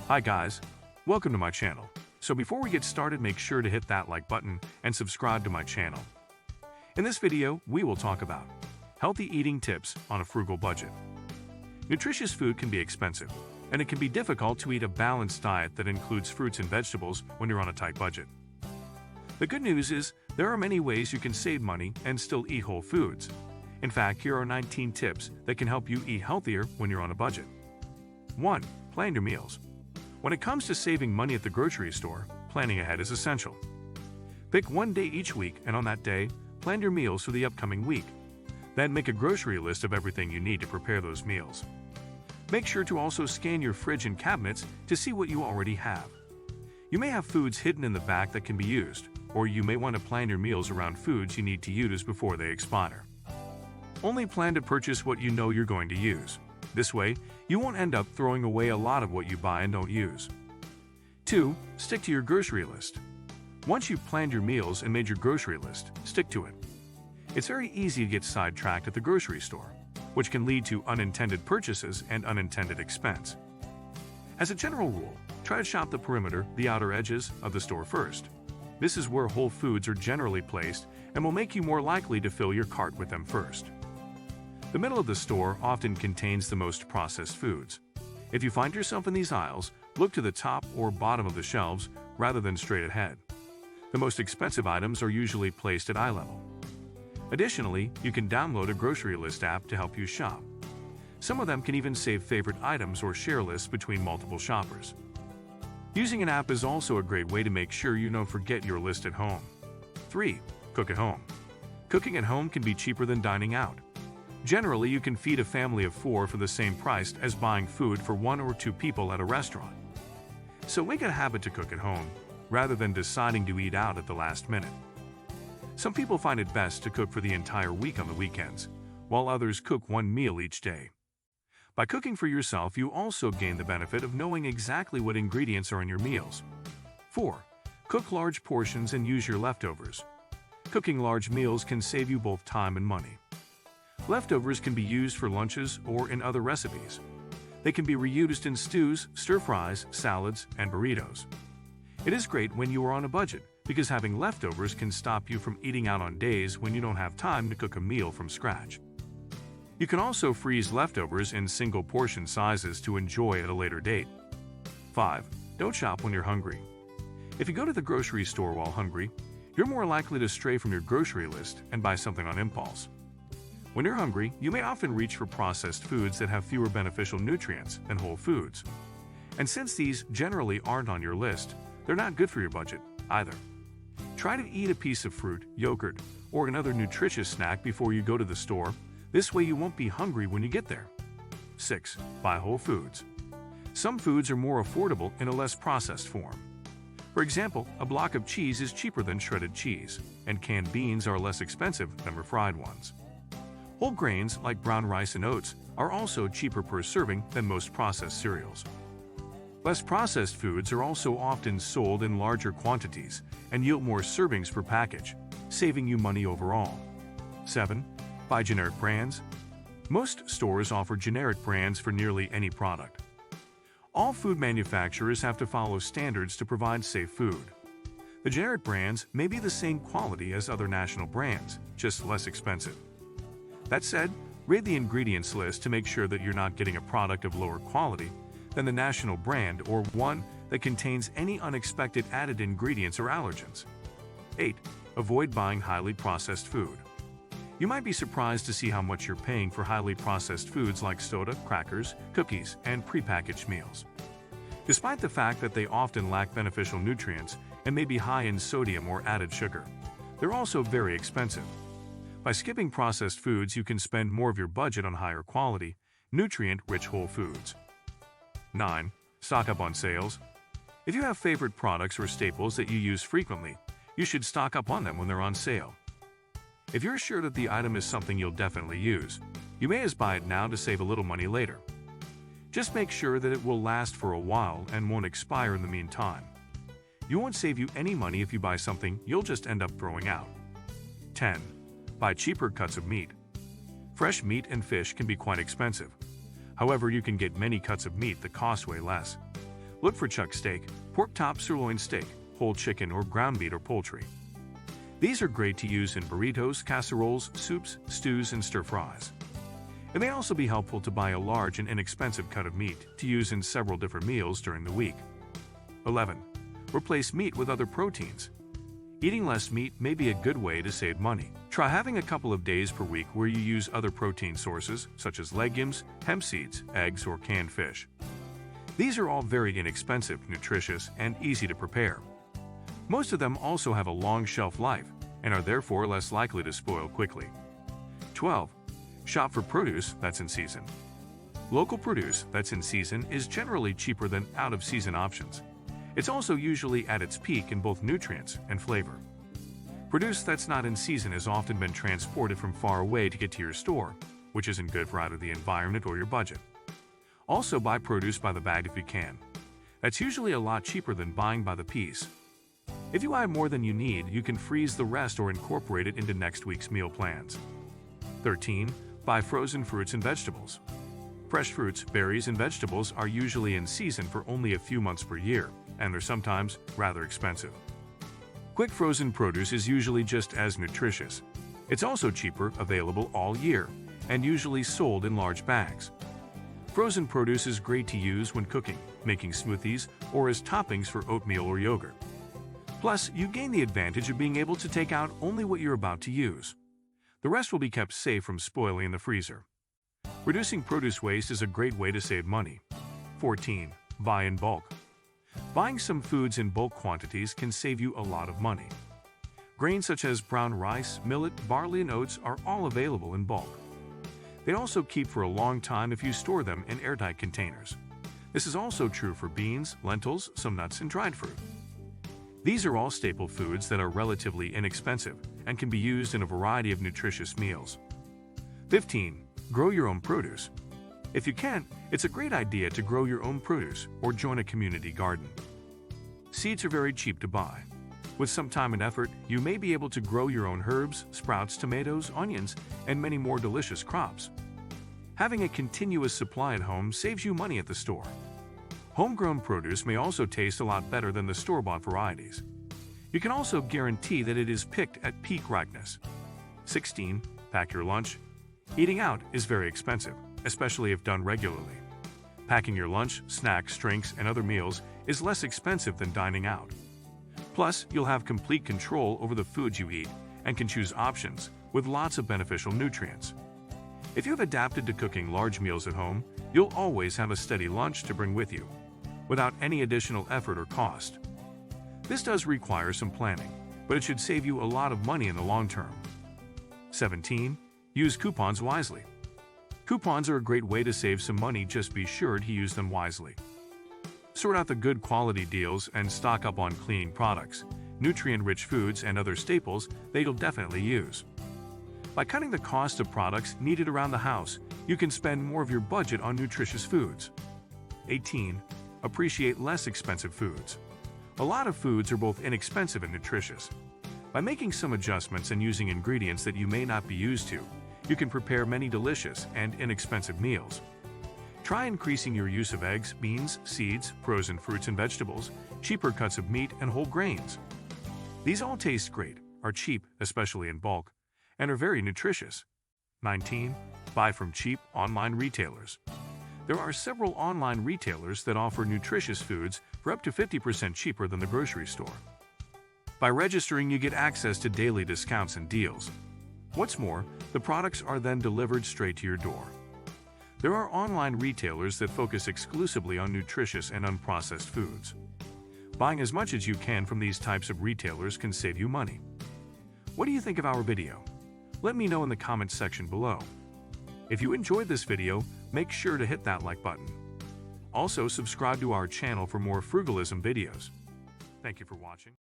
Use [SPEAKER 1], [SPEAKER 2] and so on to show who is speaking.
[SPEAKER 1] Hi guys, welcome to my channel. So before we get started, make sure to hit that like button and subscribe to my channel. In this video, we will talk about healthy eating tips on a frugal budget. Nutritious food can be expensive, and it can be difficult to eat a balanced diet that includes fruits and vegetables when you're on a tight budget. The good news is, there are many ways you can save money and still eat whole foods. In fact, here are 19 tips that can help you eat healthier when you're on a budget. 1. Plan your meals. When it comes to saving money at the grocery store, planning ahead is essential. Pick one day each week, and on that day, plan your meals for the upcoming week. Then make a grocery list of everything you need to prepare those meals. Make sure to also scan your fridge and cabinets to see what you already have. You may have foods hidden in the back that can be used, or you may want to plan your meals around foods you need to use before they expire. Only plan to purchase what you know you're going to use. This way, you won't end up throwing away a lot of what you buy and don't use. 2. Stick to your grocery list. Once you've planned your meals and made your grocery list, stick to it. It's very easy to get sidetracked at the grocery store, which can lead to unintended purchases and unintended expense. As a general rule, try to shop the perimeter, the outer edges of the store first. This is where whole foods are generally placed and will make you more likely to fill your cart with them first. The middle of the store often contains the most processed foods. If you find yourself in these aisles, look to the top or bottom of the shelves rather than straight ahead. The most expensive items are usually placed at eye level. Additionally, you can download a grocery list app to help you shop. Some of them can even save favorite items or share lists between multiple shoppers. Using an app is also a great way to make sure you don't forget your list at home. 3. Cook at home. Cooking at home can be cheaper than dining out. Generally, you can feed a family of 4 for the same price as buying food for 1 or 2 people at a restaurant. So make it a habit to cook at home, rather than deciding to eat out at the last minute. Some people find it best to cook for the entire week on the weekends, while others cook one meal each day. By cooking for yourself, you also gain the benefit of knowing exactly what ingredients are in your meals. 4. Cook large portions and use your leftovers. Cooking large meals can save you both time and money. Leftovers can be used for lunches or in other recipes. They can be reused in stews, stir-fries, salads, and burritos. It is great when you are on a budget, because having leftovers can stop you from eating out on days when you don't have time to cook a meal from scratch. You can also freeze leftovers in single portion sizes to enjoy at a later date. 5. Don't shop when you're hungry. If you go to the grocery store while hungry, you're more likely to stray from your grocery list and buy something on impulse. When you're hungry, you may often reach for processed foods that have fewer beneficial nutrients than whole foods. And since these generally aren't on your list, they're not good for your budget either. Try to eat a piece of fruit, yogurt, or another nutritious snack before you go to the store. This way you won't be hungry when you get there. 6. Buy whole foods. Some foods are more affordable in a less processed form. For example, a block of cheese is cheaper than shredded cheese, and canned beans are less expensive than refried ones. Whole grains, like brown rice and oats, are also cheaper per serving than most processed cereals. Less processed foods are also often sold in larger quantities and yield more servings per package, saving you money overall. 7. Buy generic brands. Most stores offer generic brands for nearly any product. All food manufacturers have to follow standards to provide safe food. The generic brands may be the same quality as other national brands, just less expensive. That said, read the ingredients list to make sure that you're not getting a product of lower quality than the national brand or one that contains any unexpected added ingredients or allergens. 8. Avoid buying highly processed food. You might be surprised to see how much you're paying for highly processed foods like soda, crackers, cookies, and prepackaged meals. Despite the fact that they often lack beneficial nutrients and may be high in sodium or added sugar, they're also very expensive. By skipping processed foods, you can spend more of your budget on higher quality, nutrient-rich whole foods. 9. Stock up on sales. If you have favorite products or staples that you use frequently, you should stock up on them when they're on sale. If you're sure that the item is something you'll definitely use, you may as buy it now to save a little money later. Just make sure that it will last for a while and won't expire in the meantime. You won't save you any money if you buy something you'll just end up throwing out. 10. Buy cheaper cuts of meat. Fresh meat and fish can be quite expensive. However, you can get many cuts of meat that cost way less. Look for chuck steak, pork top sirloin steak, whole chicken or ground meat or poultry. These are great to use in burritos, casseroles, soups, stews, and stir-fries. It may also be helpful to buy a large and inexpensive cut of meat to use in several different meals during the week. 11. Replace meat with other proteins. Eating less meat may be a good way to save money. Try having a couple of days per week where you use other protein sources such as legumes, hemp seeds, eggs, or canned fish. These are all very inexpensive, nutritious, and easy to prepare. Most of them also have a long shelf life and are therefore less likely to spoil quickly. 12. Shop for produce that's in season. Local produce that's in season is generally cheaper than out-of-season options. It's also usually at its peak in both nutrients and flavor. Produce that's not in season has often been transported from far away to get to your store, which isn't good for either the environment or your budget. Also buy produce by the bag if you can. That's usually a lot cheaper than buying by the piece. If you buy more than you need, you can freeze the rest or incorporate it into next week's meal plans. 13. Buy frozen fruits and vegetables. Fresh fruits, berries, and vegetables are usually in season for only a few months per year, and they're sometimes rather expensive. Quick frozen produce is usually just as nutritious. It's also cheaper, available all year, and usually sold in large bags. Frozen produce is great to use when cooking, making smoothies, or as toppings for oatmeal or yogurt. Plus, you gain the advantage of being able to take out only what you're about to use. The rest will be kept safe from spoiling in the freezer. Reducing produce waste is a great way to save money. 14. Buy in bulk. Buying some foods in bulk quantities can save you a lot of money. Grains such as brown rice, millet, barley, and oats are all available in bulk. They also keep for a long time if you store them in airtight containers. This is also true for beans, lentils, some nuts, and dried fruit. These are all staple foods that are relatively inexpensive and can be used in a variety of nutritious meals. 15. Grow your own produce. If you can, it's a great idea to grow your own produce or join a community garden. Seeds are very cheap to buy. With some time and effort, you may be able to grow your own herbs, sprouts, tomatoes, onions, and many more delicious crops. Having a continuous supply at home saves you money at the store. Homegrown produce may also taste a lot better than the store-bought varieties. You can also guarantee that it is picked at peak ripeness. 16. Pack your lunch. Eating out is very expensive, especially if done regularly. Packing your lunch, snacks, drinks, and other meals is less expensive than dining out. Plus, you'll have complete control over the foods you eat and can choose options with lots of beneficial nutrients. If you have adapted to cooking large meals at home, you'll always have a steady lunch to bring with you, without any additional effort or cost. This does require some planning, but it should save you a lot of money in the long term. 17. Use coupons wisely. Coupons are a great way to save some money, just be sure to use them wisely. Sort out the good quality deals and stock up on cleaning products, nutrient-rich foods, and other staples that you'll definitely use. By cutting the cost of products needed around the house, you can spend more of your budget on nutritious foods. 18. Appreciate less expensive foods. A lot of foods are both inexpensive and nutritious. By making some adjustments and using ingredients that you may not be used to, you can prepare many delicious and inexpensive meals. Try increasing your use of eggs, beans, seeds, frozen fruits and vegetables, cheaper cuts of meat, and whole grains. These all taste great, are cheap, especially in bulk, and are very nutritious. 19. Buy from cheap online retailers. There are several online retailers that offer nutritious foods for up to 50% cheaper than the grocery store. By registering, you get access to daily discounts and deals. What's more, the products are then delivered straight to your door. There are online retailers that focus exclusively on nutritious and unprocessed foods. Buying as much as you can from these types of retailers can save you money. What do you think of our video? Let me know in the comments section below. If you enjoyed this video, make sure to hit that like button. Also, subscribe to our channel for more frugalism videos. Thank you for watching.